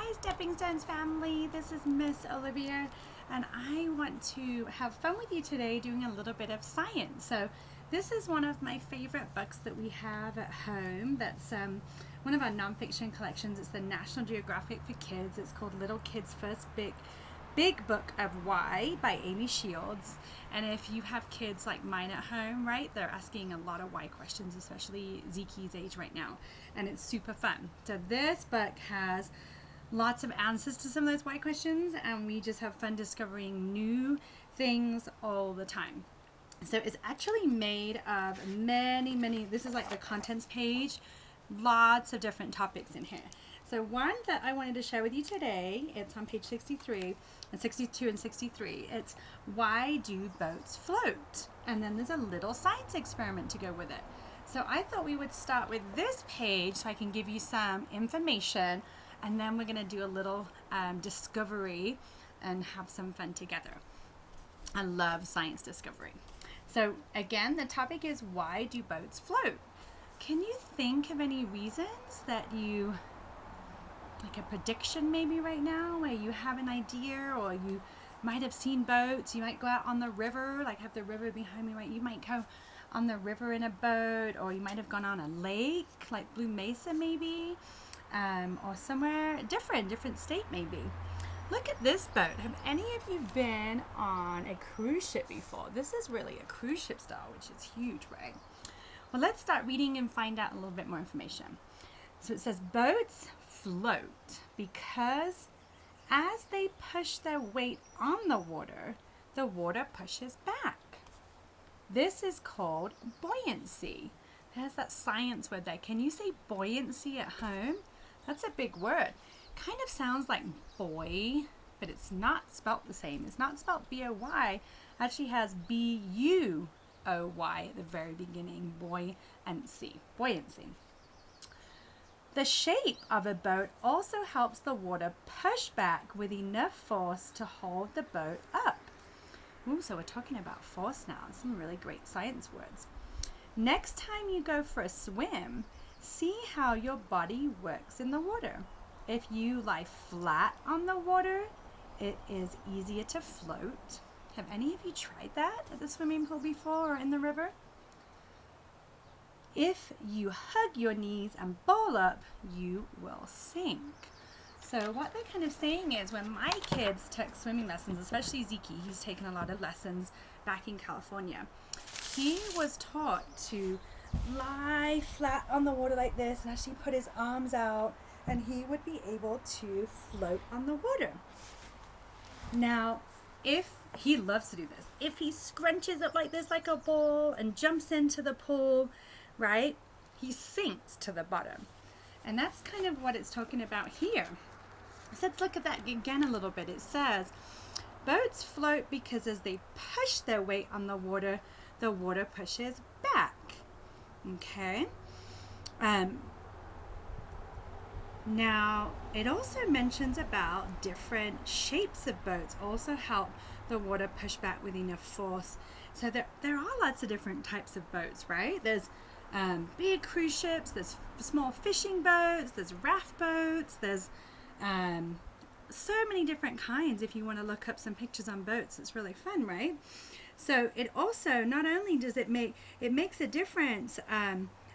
Hi Stepping Stones family, this is Miss Olivia and I want to have fun with you today doing a little bit of science. So this is one of my favorite books that we have at home. That's one of our nonfiction collections. It's the National Geographic for Kids. It's called Little Kids First Big Book of Why by Amy Shields. And if you have kids like mine at home, right, they're asking a lot of why questions, especially Zeke's age right now, and it's super fun. So this book has lots of answers to some of those why questions, and we just have fun discovering new things all the time. So it's actually made of many, this is like the contents page, lots of different topics in here. So one that I wanted to share with you today, it's on page 63 and 62 and 63. It's why do boats float? And then there's a little science experiment to go with it. So I thought we would start with this page so I can give you some information, and then we're going to do a little discovery and have some fun together. I love science discovery. So again, the topic is why do boats float? Can you think of any reasons that you, like a prediction maybe right now where you have an idea, or you might have seen boats, you might go out on the river, like have the river behind me, right? You might go on the river in a boat, or you might have gone on a lake like Blue Mesa maybe, or somewhere different state maybe. Look at this boat. Have any of you been on a cruise ship before? This is really a cruise ship style, which is huge, right? Well, let's start reading and find out a little bit more information. So it says boats float because as they push their weight on the water pushes back. This is called buoyancy. There's that science word there. Can you say buoyancy at home? That's a big word. Kind of sounds like boy, but it's not spelt the same. It's not spelt B-O-Y. It actually has B-U-O-Y at the very beginning. Buoyancy. The shape of a boat also helps the water push back with enough force to hold the boat up. Ooh, so we're talking about force now. Some really great science words. Next time you go for a swim, see how your body works in the water. If you lie flat on the water, it is easier to float. Have any of you tried that at the swimming pool before or in the river? If you hug your knees and ball up, you will sink. So what they're kind of saying is when my kids took swimming lessons, especially Zeke, he's taken a lot of lessons back in California. He was taught to lie flat on the water like this and actually put his arms out, and he would be able to float on the water. Now, if he loves to do this, if he scrunches up like this like a ball and jumps into the pool, right, he sinks to the bottom. And that's kind of what it's talking about here. So let's look at that again a little bit. It says, boats float because as they push their weight on the water pushes back. Okay. Now, it also mentions about different shapes of boats also help the water push back with enough force. So there are lots of different types of boats, right? There's big cruise ships, there's small fishing boats, there's raft boats, there's so many different kinds. If you want to look up some pictures on boats, it's really fun, right? So it also, not only does it makes a difference,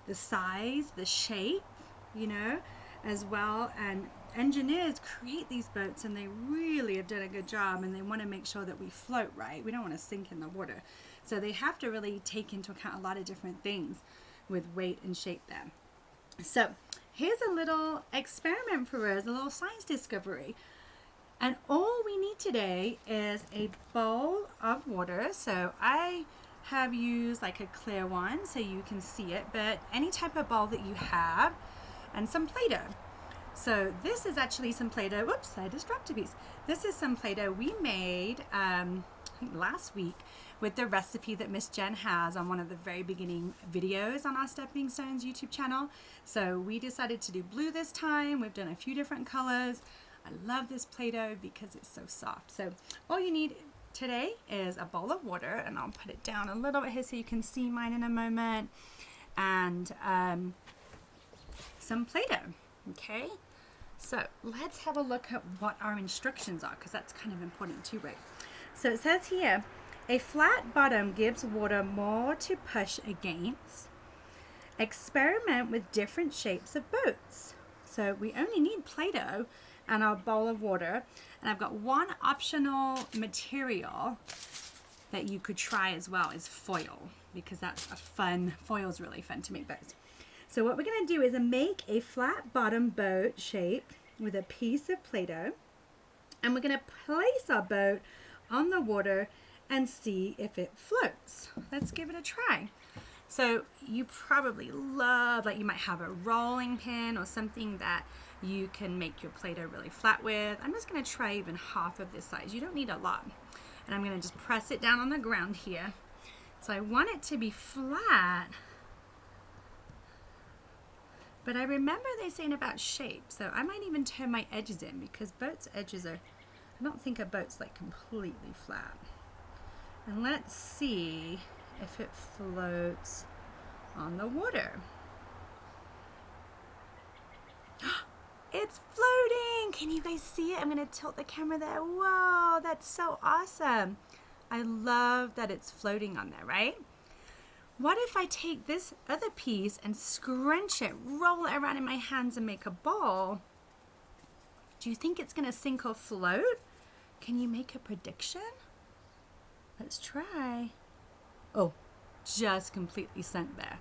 the size, the shape, you know, as well, and engineers create these boats and they really have done a good job, and they want to make sure that we float right. We don't want to sink in the water. So they have to really take into account a lot of different things with weight and shape there. So here's a little experiment for us, a little science discovery. And all we need today is a bowl of water. So I have used like a clear one so you can see it, but any type of bowl that you have, and some Play-Doh. So this is actually some Play-Doh. Whoops, I just dropped a piece. This is some Play-Doh we made I think last week with the recipe that Miss Jen has on one of the very beginning videos on our Stepping Stones YouTube channel. So we decided to do blue this time. We've done a few different colors. I love this Play-Doh because it's so soft. So all you need today is a bowl of water, and I'll put it down a little bit here so you can see mine in a moment, and some Play-Doh. Okay, So let's have a look at what our instructions are, because that's kind of important too, right? So it says here, a flat bottom gives water more to push against. Experiment with different shapes of boats. So we only need Play-Doh and our bowl of water. And I've got one optional material that you could try as well is foil, because that's a fun, foil's really fun to make boats. So what we're going to do is make a flat bottom boat shape with a piece of Play-Doh. And we're going to place our boat on the water and see if it floats. Let's give it a try. So you probably love, like you might have a rolling pin or something that you can make your Play-Doh really flat with. I'm just going to try even half of this size. You don't need a lot. And I'm going to just press it down on the ground here. So I want it to be flat. But I remember they saying about shape, so I might even turn my edges in, because boats' edges are, I don't think a boat's like completely flat. And let's see if it floats on the water. It's floating! Can you guys see it? I'm going to tilt the camera there. Whoa, that's so awesome. I love that it's floating on there, right? What if I take this other piece and scrunch it, roll it around in my hands and make a ball? Do you think it's going to sink or float? Can you make a prediction? Let's try. Oh, just completely sunk there.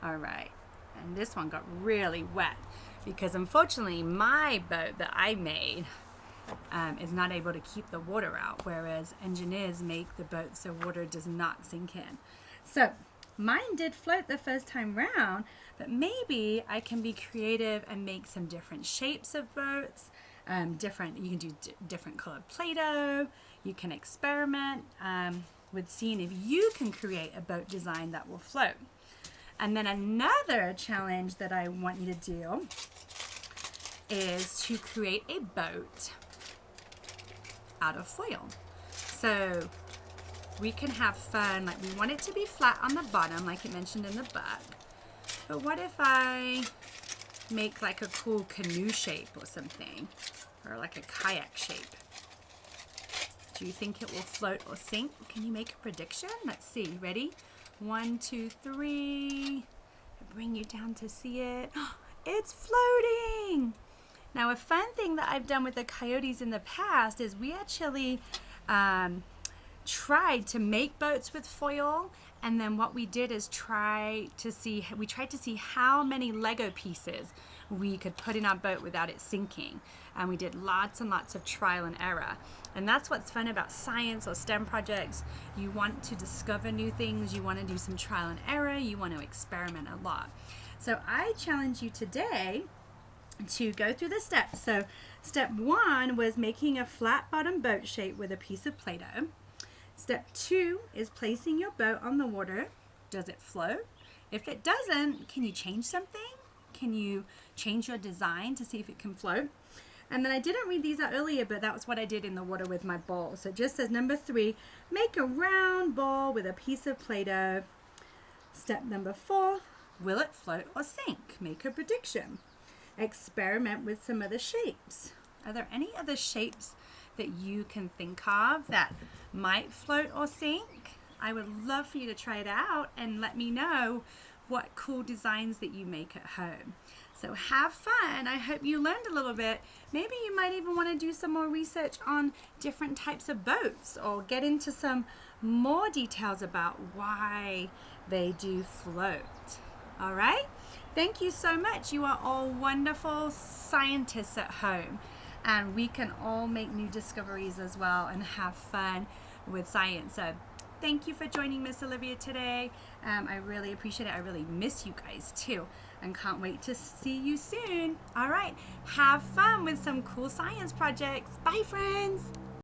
All right. And this one got really wet, because unfortunately my boat that I made is not able to keep the water out, whereas engineers make the boat so water does not sink in. So mine did float the first time round, but maybe I can be creative and make some different shapes of boats. You can do different colored Play-Doh. You can experiment with seeing if you can create a boat design that will float. And then another challenge that I want you to do is to create a boat out of foil. So we can have fun, like we want it to be flat on the bottom, like it mentioned in the book. But what if I make like a cool canoe shape or something, or like a kayak shape? Do you think it will float or sink? Can you make a prediction? Let's see. Ready? 1, 2, 3. Bring you down to see it. It's floating! Now, a fun thing that I've done with the coyotes in the past is we actually tried to make boats with foil, and then what we did is tried to see how many Lego pieces we could put in our boat without it sinking. And we did lots and lots of trial and error. And that's what's fun about science or STEM projects. You want to discover new things, you want to do some trial and error, you want to experiment a lot. So I challenge you today to go through the steps. So step 1 was making a flat bottom boat shape with a piece of Play-Doh. Step 2 is placing your boat on the water. Does it float? If it doesn't, can you change something? Can you change your design to see if it can float? And then I didn't read these out earlier, but that was what I did in the water with my ball. So it just says number 3, make a round ball with a piece of Play-Doh. Step number 4, will it float or sink? Make a prediction. Experiment with some other shapes. Are there any other shapes that you can think of that might float or sink? I would love for you to try it out and let me know what cool designs that you make at home. So have fun. I hope you learned a little bit. Maybe you might even want to do some more research on different types of boats, or get into some more details about why they do float. All right? Thank you so much. You are all wonderful scientists at home, and we can all make new discoveries as well and have fun with science. So thank you for joining Miss Olivia today. I really appreciate it. I really miss you guys too, and can't wait to see you soon. All right, have fun with some cool science projects. Bye, friends.